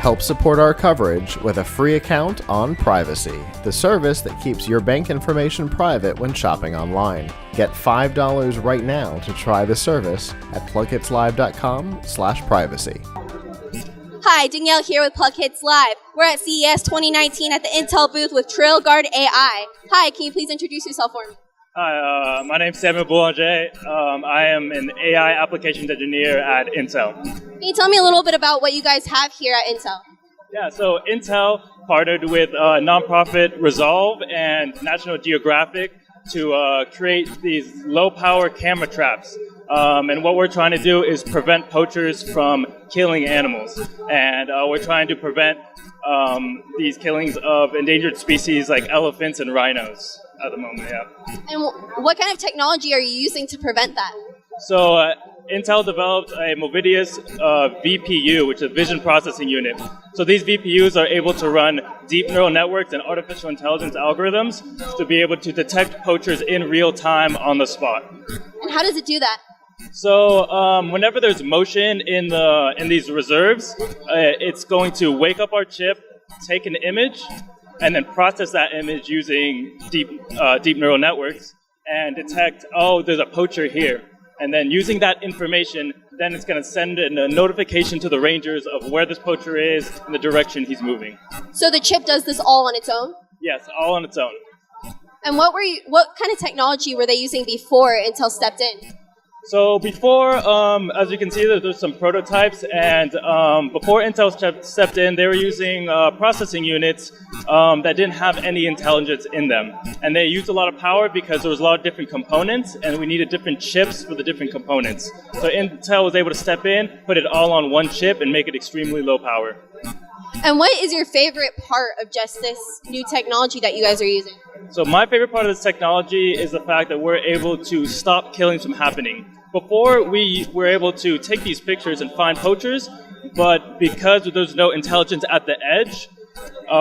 Help support our coverage with a free account on Privacy, the service that keeps your bank information private when shopping online. Get $5 right now to try the service at plughitzlive.com/privacy. Hi, Danielle here with PLUGHITZlive. We're at CES 2019 at the Intel booth with TrailGuard AI. Hi, can you please introduce yourself for me? Hi, my name's Samuel Boulanger. I am an AI applications engineer at Intel. Can you tell me a little bit about what you guys have here at Intel? Yeah, so Intel partnered with nonprofit Resolve and National Geographic to create these low-power camera traps. And what we're trying to do is prevent poachers from killing animals. And we're trying to prevent these killings of endangered species like elephants and rhinos at the moment, yeah. And what kind of technology are you using to prevent that? So Intel developed a Movidius VPU, which is a Vision Processing Unit. So these VPUs are able to run deep neural networks and artificial intelligence algorithms to be able to detect poachers in real time on the spot. And how does it do that? So whenever there's motion in these reserves, it's going to wake up our chip, take an image, and then process that image using deep neural networks and detect, oh, there's a poacher here. And then using that information, then it's going to send a notification to the rangers of where this poacher is and the direction he's moving. So the chip does this all on its own? Yes, all on its own. And what kind of technology were they using before Intel stepped in? So before, as you can see, there's some prototypes, and before Intel stepped in, they were using processing units that didn't have any intelligence in them. And they used a lot of power because there was a lot of different components, and we needed different chips for the different components. So Intel was able to step in, put it all on one chip, and make it extremely low power. And what is your favorite part of just this new technology that you guys are using? So my favorite part of this technology is the fact that we're able to stop killings from happening. Before, we were able to take these pictures and find poachers, but because there's no intelligence at the edge,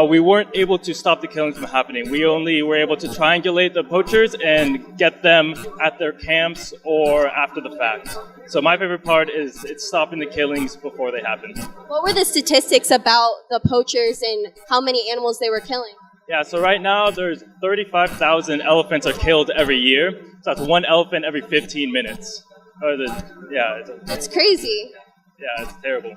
we weren't able to stop the killings from happening. We only were able to triangulate the poachers and get them at their camps or after the fact. So my favorite part is it's stopping the killings before they happen. What were the statistics about the poachers and how many animals they were killing? Yeah, so right now there's 35,000 elephants are killed every year. So that's one elephant every 15 minutes. That's crazy. Yeah, it's terrible.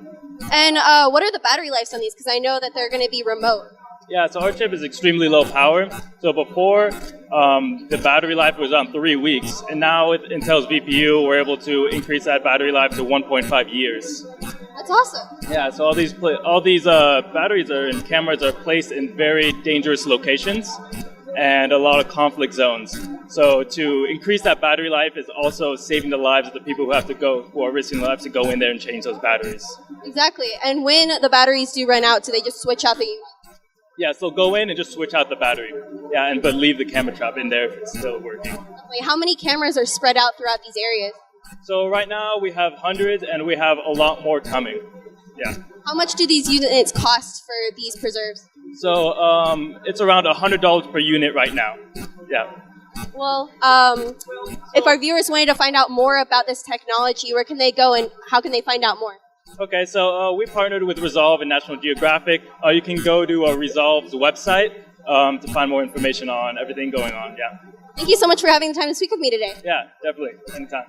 And what are the battery lives on these? Because I know that they're going to be remote. Yeah, so our chip is extremely low power. So before, the battery life was on 3 weeks. And now with Intel's VPU, we're able to increase that battery life to 1.5 years. That's awesome. Yeah, so all these batteries and cameras are placed in very dangerous locations and a lot of conflict zones. So to increase that battery life is also saving the lives of the people who are risking their lives to go in there and change those batteries. Exactly. And when the batteries do run out, do they just switch out the unit? Yeah, so go in and just switch out the battery. Yeah, but leave the camera trap in there if it's still working. Wait, how many cameras are spread out throughout these areas? So right now we have hundreds and we have a lot more coming. Yeah. How much do these units cost for these preserves? So it's around $100 per unit right now. Yeah. Well, if our viewers wanted to find out more about this technology, where can they go and how can they find out more? Okay, so we partnered with Resolve and National Geographic. You can go to Resolve's website to find more information on everything going on. Yeah. Thank you so much for having the time to speak with me today. Yeah, definitely. Anytime.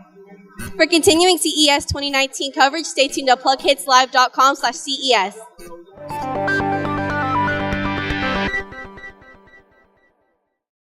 For continuing CES 2019 coverage, stay tuned to plughitzlive.com/CES.